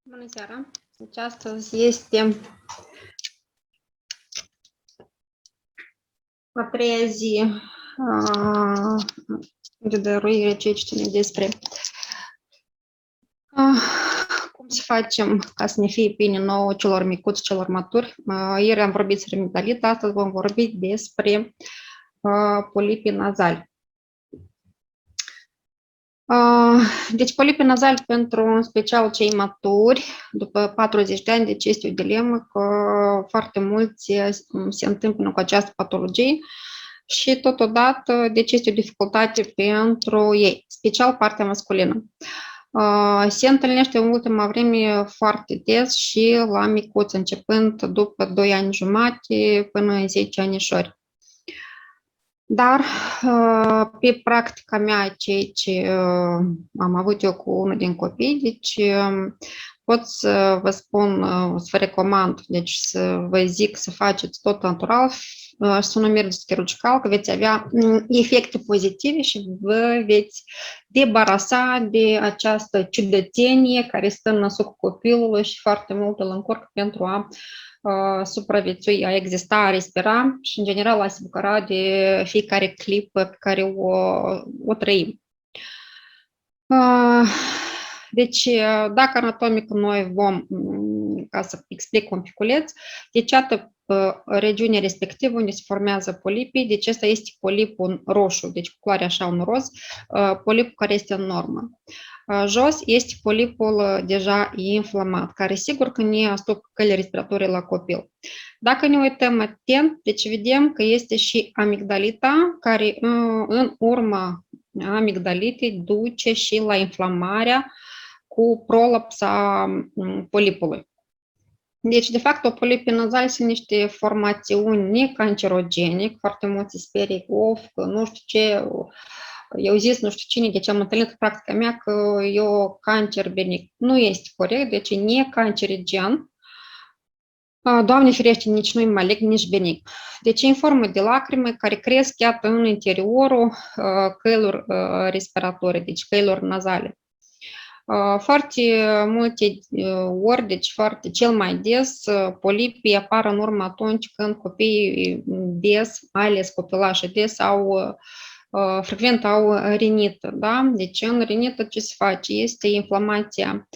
Bună seara! Deci astăzi este a treia zi de dăruire ce citim despre cum să facem ca să ne fie bine nouă celor micuți, celor maturi. Ieri am vorbit despre amigdalită, astăzi vom vorbi despre polipii nazali. Deci polipii nazali pentru în special cei maturi, după 40 de ani, deci este o dilemă că foarte mulți se întâmplă cu această patologie și totodată deci este o dificultate pentru ei, special partea masculină. Se întâlnește în ultima vreme foarte des și la micuți, începând după 2 ani jumate până în 10 anișori. Dar pe practica mea, ceea ce am avut eu cu unul din copii, deci pot să vă spun, să vă recomand, deci să vă zic să faceți tot natural, să nu mergeți chirurgical, că veți avea efecte pozitive și vă veți debarasa de această ciudățenie care stă în nasul copilului și foarte mult îl încurcă pentru a supraviețui, a exista, a respira și, în general, a se bucura de fiecare clipă pe care o trăim. Deci, dacă anatomic noi vom, ca să explic un piculeț, deci, iată, regiunea respectivă unde se formează polipii, deci ăsta este polipul roșu, deci cu culoare așa un roz, polipul care este în normă. Jos este polipul deja inflamat, care sigur că ne astupă căile respiratorii la copil. Dacă ne uităm atent, deci vedem că este și amigdalita, care în urma amigdalitei duce și la inflamarea cu prolaps a polipului. Deci, de fapt, polipii nazali sunt niște formațiuni necancerogene, foarte mulți se sperie că nu știu ce, eu zis nu știu cine, deci am întâlnit în practica mea că eu cancer benic. Nu este corect, deci e necancerigen. Doamne ferește, nici nu-i malign, nici benic. Deci e în formă de lacrime care cresc, iată, în interiorul căilor respiratorii, deci căilor nazale. Foarte multe ori, deci cel mai des, polipii apar în urmă atunci când copiii des, mai ales copilașii des, frecvent au rinită. Da? Deci în rinită ce se face? Este inflamația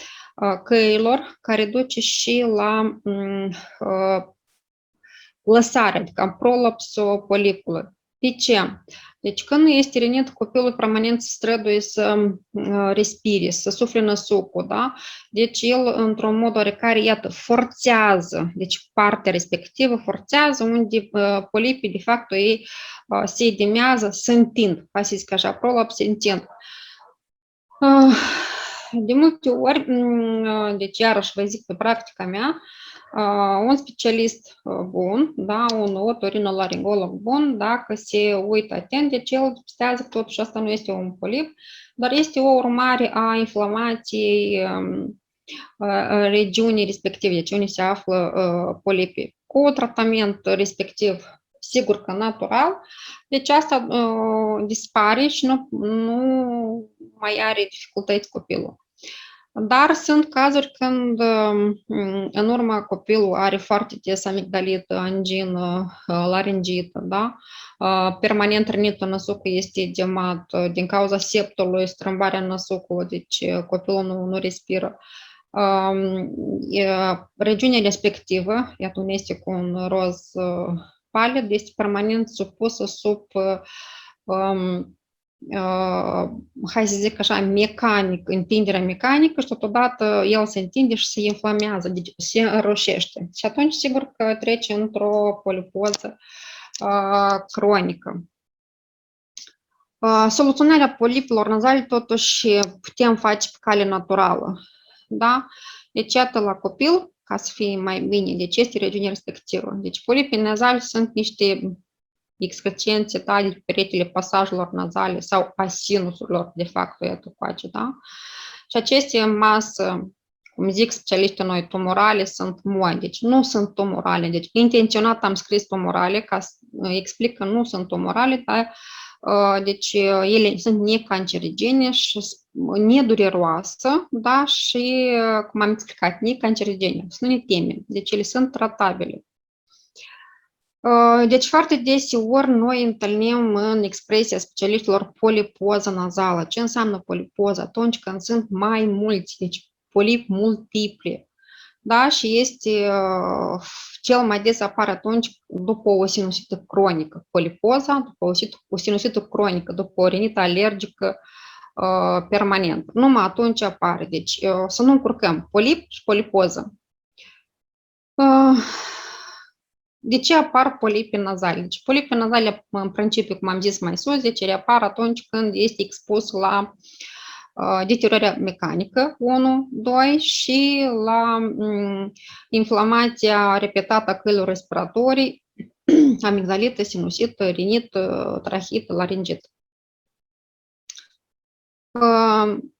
căilor care duce și la lăsare, adică prolapsul polipului. De ce? Deci când este rinit, copilul permanent se străduie să respire, să sufle năsucul, da? Deci el, într-un mod oarecare, iată, forțează, deci partea respectivă forțează unde polipii, de fapt, ei se edimează, se întind, ca să zic așa, prolaps se întind. De multe ori, deci iarăși vă zic pe practica mea, un specialist bun, da, un otorinolaringolog bun, dacă se uită atent, deci el depistează că totuși asta nu este un polip, dar este o urmare a inflamației regiunii respective, deci unde se află polipii. Cu tratament respectiv, sigur că natural, deci asta dispare și nu mai are dificultăți copilul. Dar sunt cazuri când în urma copilul are foarte des amigdalită, angină, laringită, da? Permanent rinitul năsucul este edemat din cauza septului, strâmbarea năsucului, deci copilul nu respiră. Regiunea respectivă, iată unde este cu un roz palid, este permanent supusă sub hai să zic așa, mecanic, întinderea mecanică și totodată el se întinde și se inflamează, deci se înroșește. Și atunci, sigur că trece într-o polipoză cronică. Soluționarea polipilor nazale totuși putem face pe cale naturală. Da? Deci, iată la copil, ca să fie mai bine, deci este regiunea respectivă. Deci, polipii nazali sunt niște excrescențe tale de peretele pasajelor nazale sau a sinusurilor, de fapt, iată face, da? Și aceste masă, cum zic specialiștii noi, tumorale, sunt moi, deci nu sunt tumorale. Deci intenționat am scris tumorale ca să explic că nu sunt tumorale, dar Deci ele sunt necancerigene și nedureroasă, da, și, cum am explicat, necancerigene. Să nu ne temem. Deci ele sunt tratabile. Deci foarte deseori noi întâlnim în expresia specialiștilor polipoză nazală. Ce înseamnă polipoză? Atunci când sunt mai mulți, deci polipi multiple. Da? Și este cel mai des apare atunci după o sinusită cronică, polipoza, după o sinusită cronică, după o rinită alergică permanentă. Numai atunci apare. Deci să nu încurcăm polip și polipoză. De ce apar polipii nazali? Deci polipii nazali, în principiu, cum am zis mai sus, deci reapar atunci când este expus la deteriorarea mecanică, 1, 2, și la inflamația repetată a căilor respiratorii, amigdalită, sinusită, rinită, trahită, laringită.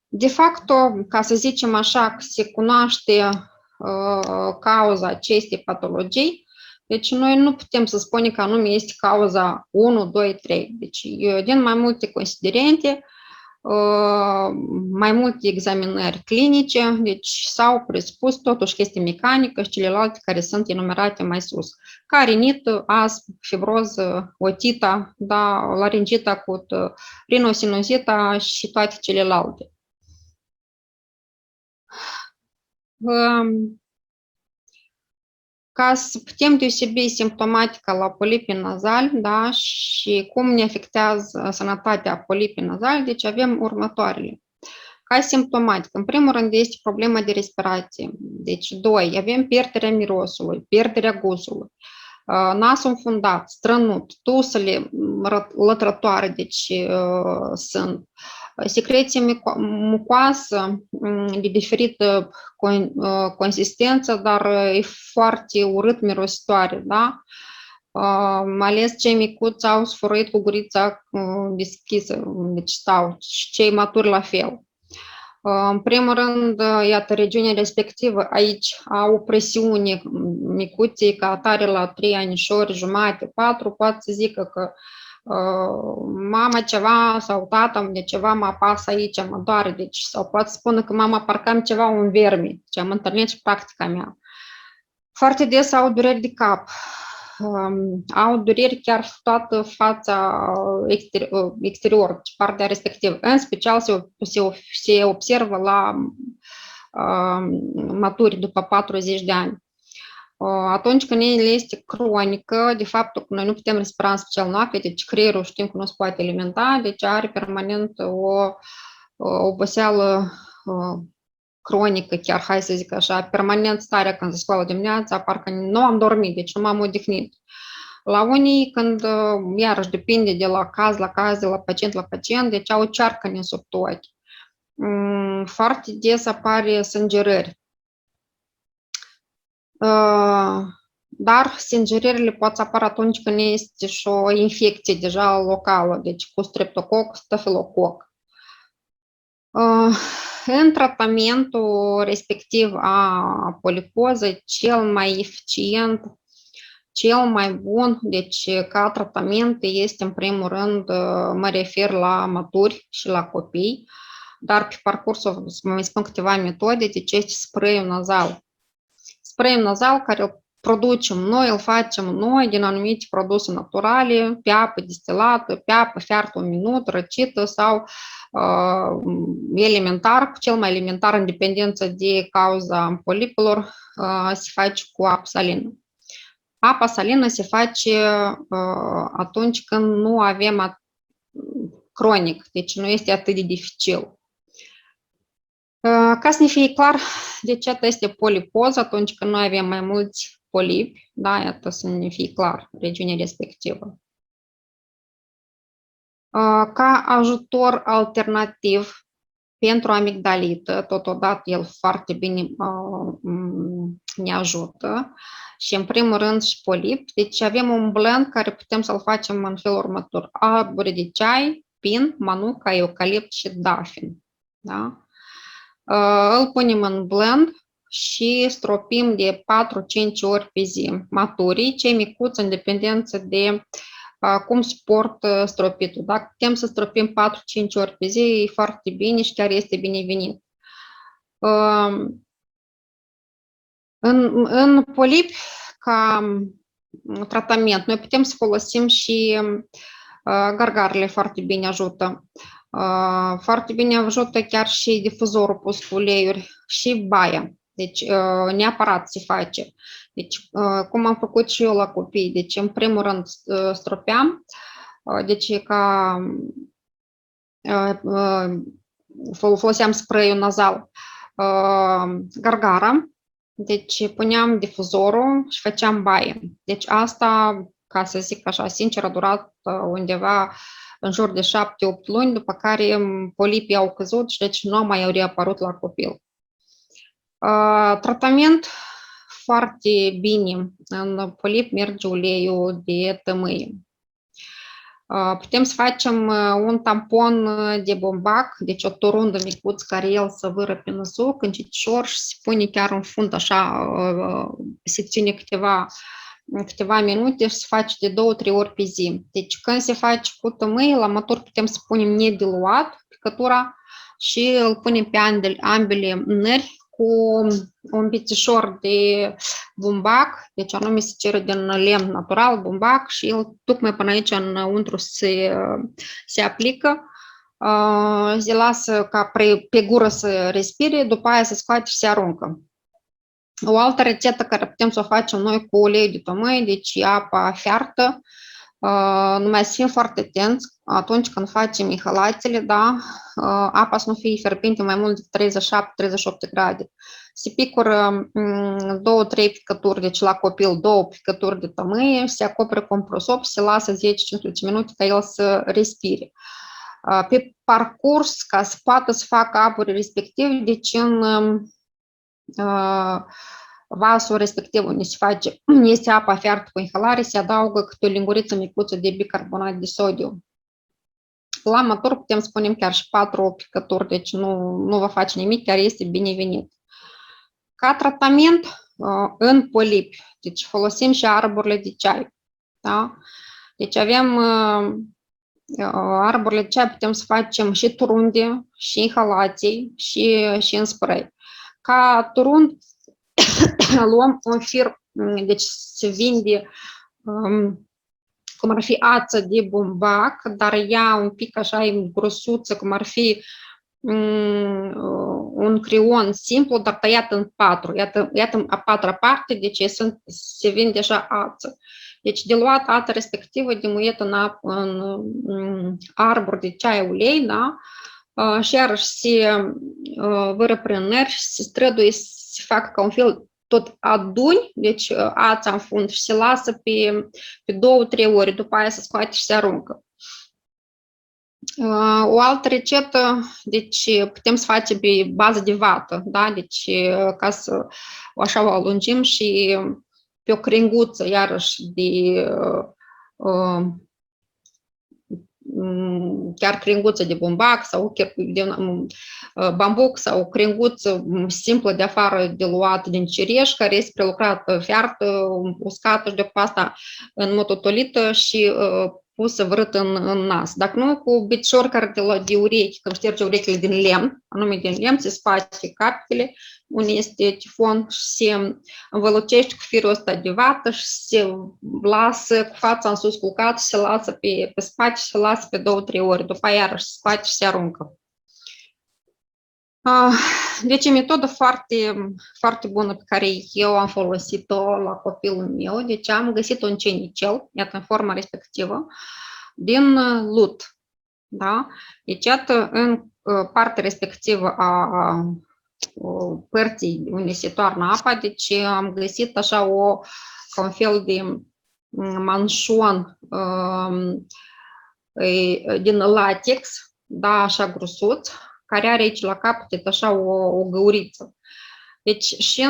De fapt, ca să zicem așa, se cunoaște cauza acestei patologii. Deci noi nu putem să spunem că anume este cauza 1, 2, 3. Deci din mai multe considerente, mai multe examinări clinice, deci s-au presupus totuși că este mecanică și celelalte care sunt enumerate mai sus. Ca rinită, astm, fibroză, otita, da, laringita acută, rinosinuzita și toate celelalte. Ca să putem deosebi simptomatica la polipii nazali, da, și cum ne afectează sănătatea polipii nazali, deci avem următoarele. Ca simptomatică, în primul rând este problema de respirație. Deci, 2, avem pierderea mirosului, pierderea gustului, nasul înfundat, strănut, tusele lătrătoare, deci sunt, secreție mucoasă de diferită consistență, dar e foarte urât mirositoare, da? Mai ales cei micuți au sfărăit cu gurița deschisă, deci stau, și cei maturi la fel. În primul rând, iată, regiunea respectivă, aici au o presiune micuții ca atare la 3 anișori, jumate, 4, poate să zică că mama ceva sau tata de ceva mă apasă aici, mă doare, deci, sau poate spună că mama parcă am ceva, un vermi, ce am întâlnit și practica mea. Foarte des au dureri de cap, au dureri chiar toată fața exterior, partea respectivă. În special se observă la maturi după 40 de ani. Atunci când ele este cronică, de fapt, noi nu putem respira în special noapte, deci creierul știm că nu se poate alimenta, deci are permanent o oboseală cronică, chiar hai să zic așa, permanent starea când se scoală dimineața, parcă nu am dormit, deci nu m-am odihnit. La unii, când, iarăși, depinde de la caz la caz, de la pacient, deci au cearcăne sub ochi. Foarte des apare sângerări. Dar sângerările pot să apară atunci când este și o infecție deja locală, deci cu streptococ, stafilococ. În tratamentul respectiv a polipozei, cel mai eficient, cel mai bun, deci ca tratament este în primul rând, mă refer la maturi și la copii, dar pe parcursul, să mai spun câteva metode, deci este spray-ul nazal. Spray-ul nazal care îl producem noi, îl facem noi din anumite produse naturale, pe apă distilată, pe apă fiartă un minut, răcită sau elementar, cel mai elementar în dependență de cauza polipelor, se face cu apă salină. Apa salină se face atunci când nu avem cronic, deci nu este atât de dificil. Ca să ne fie clar de ce este polipoză atunci când noi avem mai mulți polipi, da, iată să ne fie clar regiunea respectivă. Ca ajutor alternativ pentru amigdalită, totodată el foarte bine ne ajută și în primul rând și polip. Deci avem un blend care putem să-l facem în felul următor. Arbore de ceai, pin, manuca, eucalipt și dafin. Da? Îl punem în blend și stropim de 4-5 ori pe zi. Maturii, cei micuți în dependență de cum suport stropitul. Dacă putem să stropim 4-5 ori pe zi, e foarte bine și chiar este binevenit. În polipi, ca tratament, noi putem să folosim și gargarele foarte bine ajută. Foarte bine ajută chiar și difuzorul pus cu uleiuri și baia. Deci neapărat se face. Deci cum am făcut și eu la copii. Deci în primul rând stropeam. Deci ca foloseam spray-ul nazal, gargara. Deci puneam difuzorul și făceam baie. Deci asta, ca să zic așa, sincer, a durat undeva în jur de 7-8 luni, după care polipii au căzut și deci nu au mai reapărut la copil. Tratament foarte bine. În polip merge uleiul de tămâie. Putem să facem un tampon de bumbac, deci o turundă micuț care el să vâră pe năsuc, încetişor și se pune chiar în fund așa, se ține câteva minute și se face de 2-3 ori pe zi. Deci când se face cu tămâie, la motor putem să punem nediluat picătura și îl punem pe ambele nări cu un pițișor de bumbac, deci anume se cere din lemn natural, bumbac, și el tocmai până aici înăuntru se aplică, se lasă ca pe gură să respire, după aia se scoate și se aruncă. O altă rețetă care putem să o facem noi cu ulei de tămâie, deci apa fiartă, numai să fim foarte atenți atunci când facem inhalațiile, da, apa să nu fie fierbinte mai mult de 37-38 grade. Se picură 2-3 picături, deci la copil 2 picături de tămâie, se acoperă cu un prosop, se lasă 10-15 minute ca el să respire. Pe parcurs, ca să poată să facă apuri respectiv, deci în vasul respectiv unde se face, este apa fiartă cu inhalare, se adaugă câte o linguriță micuță de bicarbonat de sodiu. La motor putem să punem chiar și 4 picături, deci nu va face nimic, chiar este binevenit. Ca tratament în polipi, deci folosim și arborile de ceai. Da? Deci avem arborile de ceai, putem să facem și turunde, și inhalații, și în spray. Ca turund, luăm un fir, deci se vinde cum ar fi ață de bumbac, dar ea un pic așa e grosuță, cum ar fi un creion simplu, dar tăiat în 4. Iată a 4-a parte, deci se vinde așa ață. Deci de luat ața respectivă, de muiet în arbor de ceai ulei, da? Și iarăși se vâră prin nări și se străduie să facă ca un fel tot aduni, deci ața în fund și se lasă pe 2-3 ori, după aia se scoate și se aruncă. O altă rețetă, deci putem să facem pe bază de vată, da? Deci ca să așa o alungim și pe o crenguță, iarăși de chiar crenguță de bumbac sau de bambuc sau o crenguță simplă de afară de luat din cireș, care este prelucrată fiartă, uscată și de pasta în mototolită și pusă vărât în nas. Dacă nu, cu bicior care de urechi, când șterge urechile din lemn, anume din lemn, se spate capetele, unde este tifon și se învălucește cu firul ăsta de vată și se lasă cu fața în sus culcat și se lasă pe spate și se lasă pe 2-3 ori. După aia iarăși se spate și se aruncă. Deci e metodă foarte, foarte bună pe care eu am folosit-o la copilul meu. Deci am găsit un cenicel, iată în forma respectivă, din lut. Da? Deci iată în partea respectivă a părții unde se toarnă apa, deci am găsit așa ca un fel de manșon din latex, da, așa grusuț, care are aici la capăt așa o găuriță. Deci și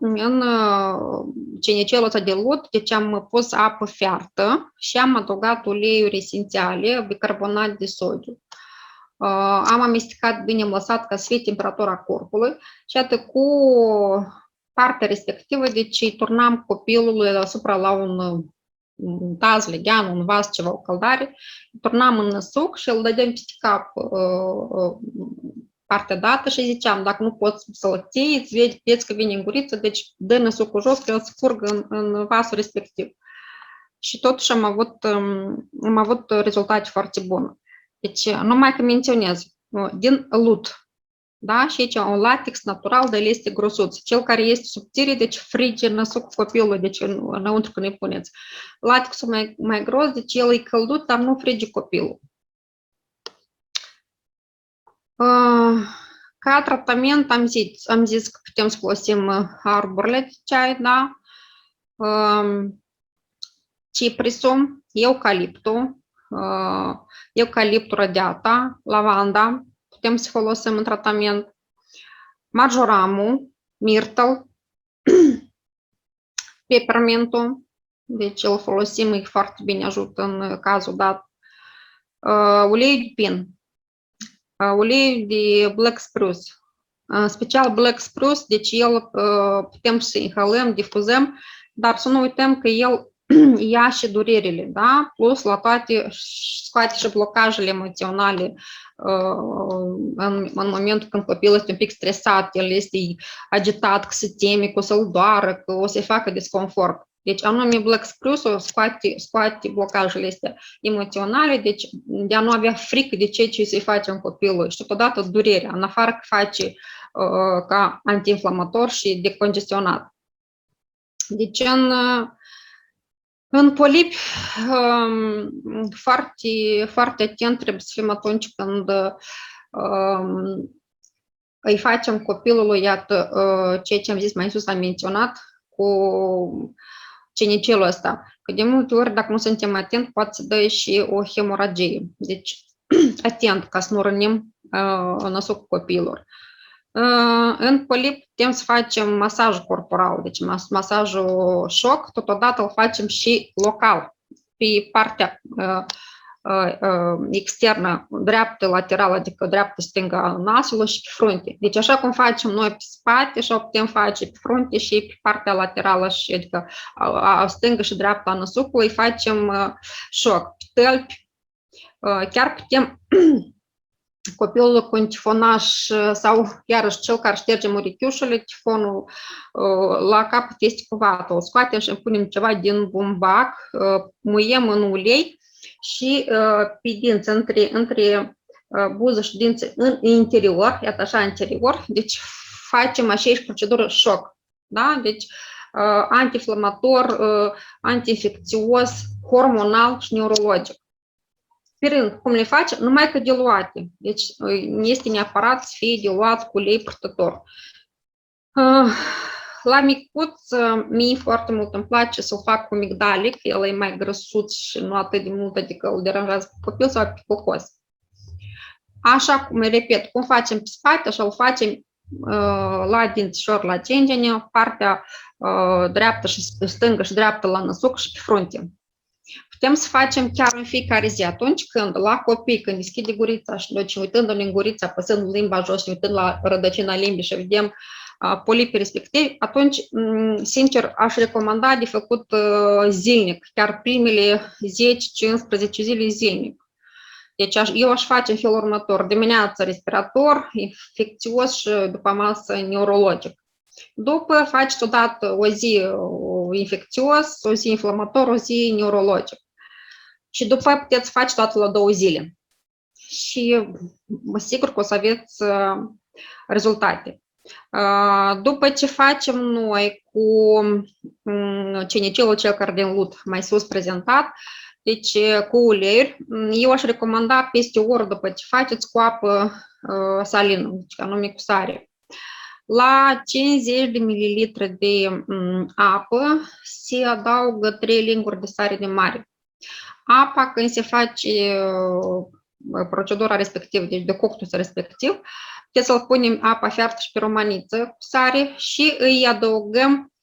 în cenicelul ăsta de lut, deci am pus apă fiartă și am adăugat uleiuri esențiale, bicarbonat de sodiu. Am amestecat bine, am lăsat ca să fie temperatura corpului și atât cu partea respectivă, deci îi turnam copilului asupra la un un taz, leghean, un vas, ceva, o căldare, turnam în suc și îl dădeam peste cap partea dată și ziceam, dacă nu poți să-l ții, vezi că vine în guriță, deci dă-ne sucul jos, că el să curgă în vasul respectiv. Și totuși am avut rezultate foarte bune. Deci, numai că menționez, din lut, da? Și aici un latex natural, dar el este grosuț. Cel care este subțire, deci frige în sucul copilului, deci înăuntru când îi puneți. Latexul mai gros, deci el e căldut, dar nu frige copilul. Ca tratament am zis că putem să folosim arborile de ceai, da? Ciprisul, eucaliptul, eucaliptul radiata, lavanda, putem să folosim în tratament, marjoramul, mirtul, peppermintul, deci îl folosim, e foarte bine ajută în cazul dat, uleiul de pin, uleiul de black spruce, special black spruce, deci el putem să inhalăm, difuzăm, dar să nu uităm că el ia și durerile, da? Plus la toate scoate și blocajele emoționale în momentul când copilul este un pic stresat, el este agitat, că se teme, că o să-l doară, că o să-i facă disconfort. Deci anume Black Spruce scoate blocajele astea emoționale, deci de a nu avea frică de ce să-i facem copilului și totodată durerea, în afară că face ca antiinflamator și decongestionat. Deci în polipi, foarte, foarte atent trebuie să fim atunci când îi facem copilului, iată, ceea ce am zis mai sus, am menționat, cu cinicelul ăsta. Că de multe ori, dacă nu suntem atenți, poate să dă și o hemoragie. Deci, atent ca să nu rănim năsucul copilor. În polip putem să facem masaj corporal, deci masajul șoc, totodată îl facem și local, pe partea externă, dreaptă, laterală, adică dreaptă-stângă a nasului și pe frunte. Deci așa cum facem noi pe spate, așa putem face pe frunte și pe partea laterală, și, adică a stângă și dreapta a năsucului, facem șoc. Pe tălpi, chiar putem copilul cu un tifonaș sau iarăși cel care șterge murichiușele, tifonul la capăt este cu vată. O scoatem și punem ceva din bumbac, muiem în ulei și pe dinți, între buză și dinți în interior, iată așa interior, deci facem aceeași procedură șoc. Da? Deci antiinflamator, antiinfecțios, hormonal și neurologic. Pe rând, cum le face? Numai că diluate. Deci este neapărat să fie diluat cu ulei purtător. La micuț, mie foarte mult îmi place să-l fac cu migdalic, el e mai grăsuț și nu atât de mult, adică îl deranjează pe copil sau pe cocos. Așa cum, repet, cum facem pe spate, așa îl facem la dințișor, la gengene, partea dreaptă și stângă și dreaptă la năsuc și pe frunte. Putem să facem chiar în fiecare zi, atunci când la copii, când deschide gurița și deci uitându-ne în gurița, apăsând limba jos și uitând la rădăcina limbii și vedem polipii respectivi, atunci, sincer, aș recomanda de făcut zilnic, chiar primele 10-15 zile zilnic. Deci eu aș face în felul următor, dimineața respirator, infecțios și după masă neurologic. După faceți odată o zi infecțios, o zi inflamator, o zi neurologic. Și după puteți face toată la 2 zile. Și mă sigur că o să aveți rezultate. După ce facem noi cu cinicelul cel care din lut mai sus prezentat, deci cu uleiuri, eu aș recomanda peste o oră după ce faceți cu apă salină, deci anume cu sare. La 50 de ml de apă se adaugă 3 linguri de sare de mare. Apa, când se face procedura respectivă, deci decoctul respectiv, puteți să-l punem apa fiartă și pe romaniță cu sare și îi adăugăm 0,5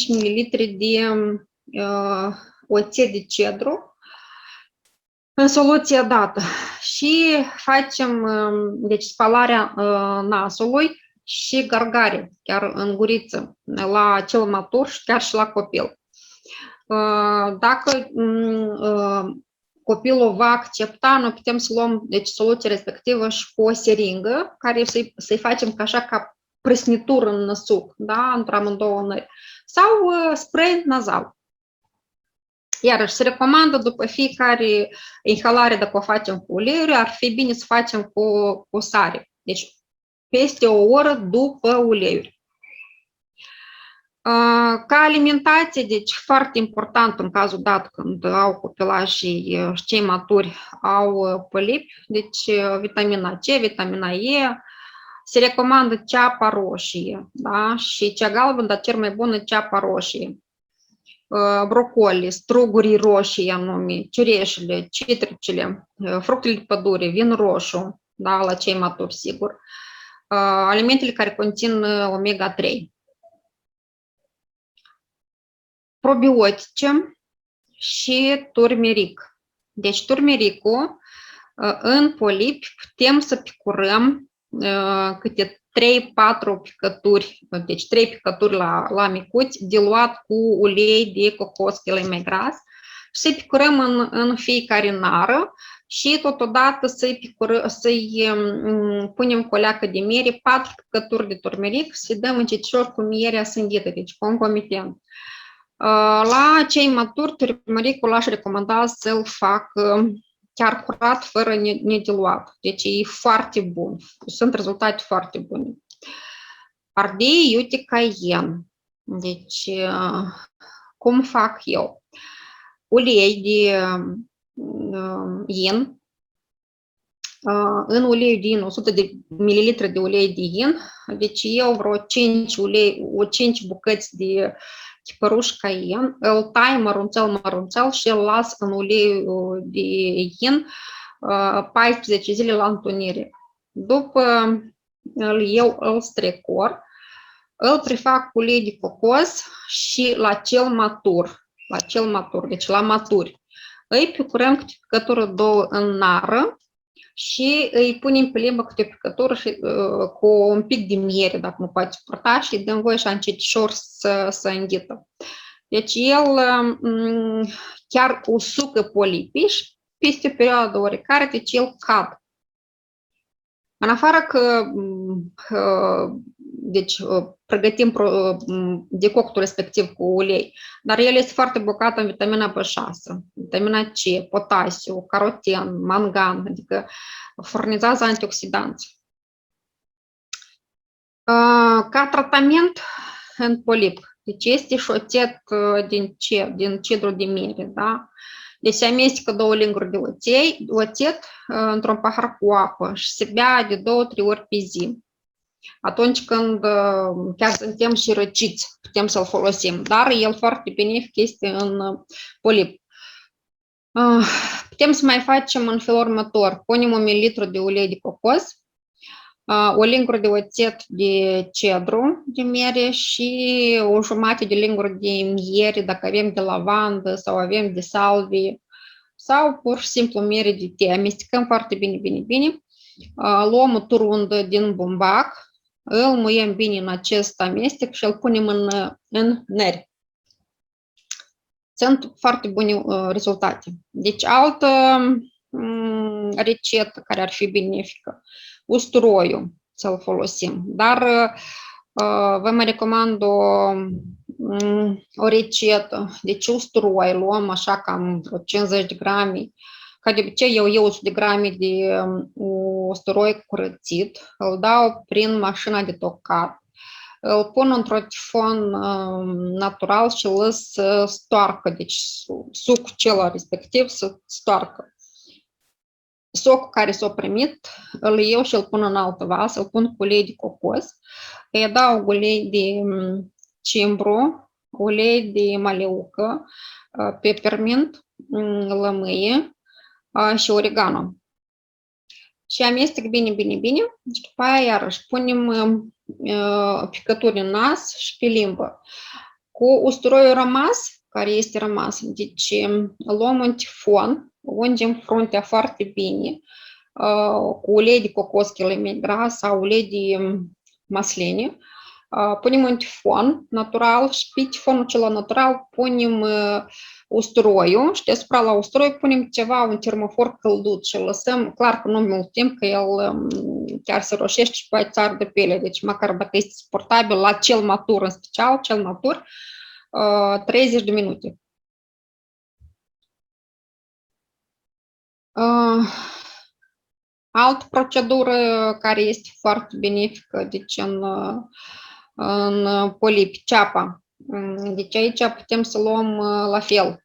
ml de oțet de cedru în soluție dată și facem deci spalarea nasului și gargare, chiar în guriță, la cel matur și chiar și la copil. Dacă copilul va accepta, noi putem să luăm deci, soluția respectivă și cu o seringă, care să-i facem așa ca prăsnitură în suc, da? Între amândouă nări. Sau spray nazal. Iarăși, se recomandă după fiecare inhalare, dacă o facem cu uleiuri, ar fi bine să facem cu sare. Deci, peste o oră după uleiuri. Ca alimentație, deci foarte important în cazul dat când au copilașii și cei maturi au polipi, deci vitamina C, vitamina E, se recomandă ceapa roșie, da? Și cea galbenă, dar cel mai bună ceapa roșie. Brocoli, strugurii roșii anume, cireșele, citricele, fructele de pădure, vin roșu, da? La cei maturi, sigur. Alimentele care conțin omega-3. Probiotice și turmeric. Deci turmericul în polipi putem să picurăm câte 3-4 picături, deci 3 picături la micuți, diluat cu ulei de cocos, că e mai gras, și să-i picurăm în fiecare nară și totodată să-i punem cu o leacă de miere, 4 picături de turmeric, să-i dăm încetișor cu mierea sândită, deci concomitent. La cei maturi, turmericul aș recomanda să-l fac chiar curat, fără nediluat. Deci e foarte bun. Sunt rezultate foarte bune. Ardei iute caien. Deci, cum fac eu? Ulei de yin. În uleiul de yin, 100 de ml de ulei de yin, deci eu vreo 5 bucăți de chipăruș caien, îl tai mărunțel și îl las în uleiul de yin 14 zile la întunire. După îl strecor, îl prefac cu ulei de cocos și la cel matur, deci la maturi. Îi picurăm câte picătură 2 în nară și îi punem pe limbă câte picătură și cu un pic de miere, dacă nu poate suporta, și îi dăm voie așa încetișor să înghită. Deci el chiar usucă polipii și peste o perioadă oarecare, deci el cad. În afară că deci, pregătim decoctul respectiv cu ulei, dar el este foarte bogat în vitamina B6, vitamina C, potasiu, caroten, mangan, adică furnizează antioxidanți. Ca tratament în polip, deci este șoțet din cedru de miere, da? Deci se amestecă 2 linguri de oțet într-un pahar cu apă și se bea de 2-3 ori pe zi. Atunci când chiar suntem și răciți, putem să-l folosim, dar el foarte benefic este în polip. Putem să mai facem în felul următor. Punem 1 ml de ulei de cocos, o lingură de oțet de cedru de miere și o jumătate de lingură de miere, dacă avem de lavandă sau avem de salvie, sau pur și simplu miere de te. Amestecăm foarte bine. Luăm o turundă din bumbac, îl muiem bine în acest amestec și îl punem în nări. Sunt foarte bune rezultate. Deci altă rețetă care ar fi benefică, usturoiul să-l folosim, dar vă mai recomand o rețetă. Deci usturoi luăm așa cam 50 de grame. Ca de obicei eu 100 de grame de usturoi curățit, îl dau prin mașina de tocat, îl pun într-un tifon natural și îl lăs să stoarcă, deci sucul celălalt respectiv să stoarcă. Socul care s-a primit, îl iau și îl pun în altă vasă, îl pun cu ulei de cocos, îi adaug ulei de cimbru, ulei de maleucă, peppermint, lămâie și oregano. Și amestec bine. Și după aia iarăși punem picături în nas și pe limbă. Cu usturoiul rămas, care este rămas, deci luăm un tifon, ungem fruntea foarte bine, cu ulei de cocos, că e mai gras, sau ulei de măsline, punem un tifon natural și pe tifonul acela natural punem usturoiul și deasupra la usturoi punem ceva, un termofor călduț și îl lăsăm, clar că nu mult timp, că el chiar se roșește și poate să ardă pielea, deci măcar dacă este suportabil, la cel matur în special, cel matur, 30 de minute. Altă procedură care este foarte benefică, deci în polipi, ceapa. Deci aici putem să luăm la fel.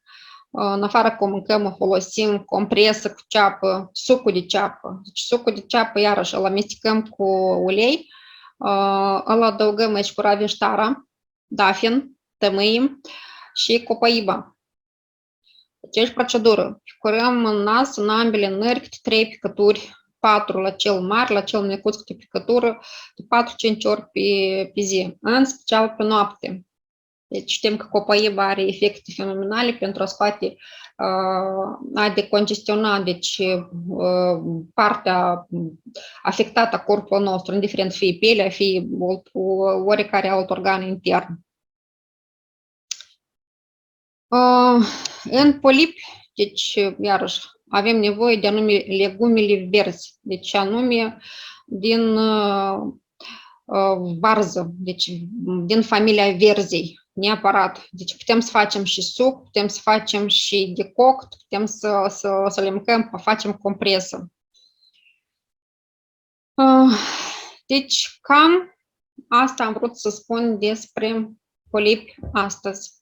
În afară că o mâncăm, folosim compresă cu ceapă, sucul de ceapă. Deci sucul de ceapă, iarăși, îl amestecăm cu ulei, îl adăugăm aici cu raviștara, dafin, tămâim și copaiba. Deci aici procedură. Picurăm în nas, în ambele nări, câte 3 picături, 4 la cel mare, la cel micuț câte picătură, de 4-5 ori pe zi, în special pe noapte. Deci știm că copaiba are efecte fenomenale pentru a scoate, a decongestiona, deci partea afectată a corpului nostru, indiferent fie pielea, fie oricare alt organ intern. În polipi, deci, iarăși, avem nevoie de anume legumele verzi, deci anume din varză, deci din familia verzei, neapărat. Deci putem să facem și suc, putem să facem și decoct, putem să le mâncăm, facem compresă. Deci cam asta am vrut să spun despre polipi astăzi.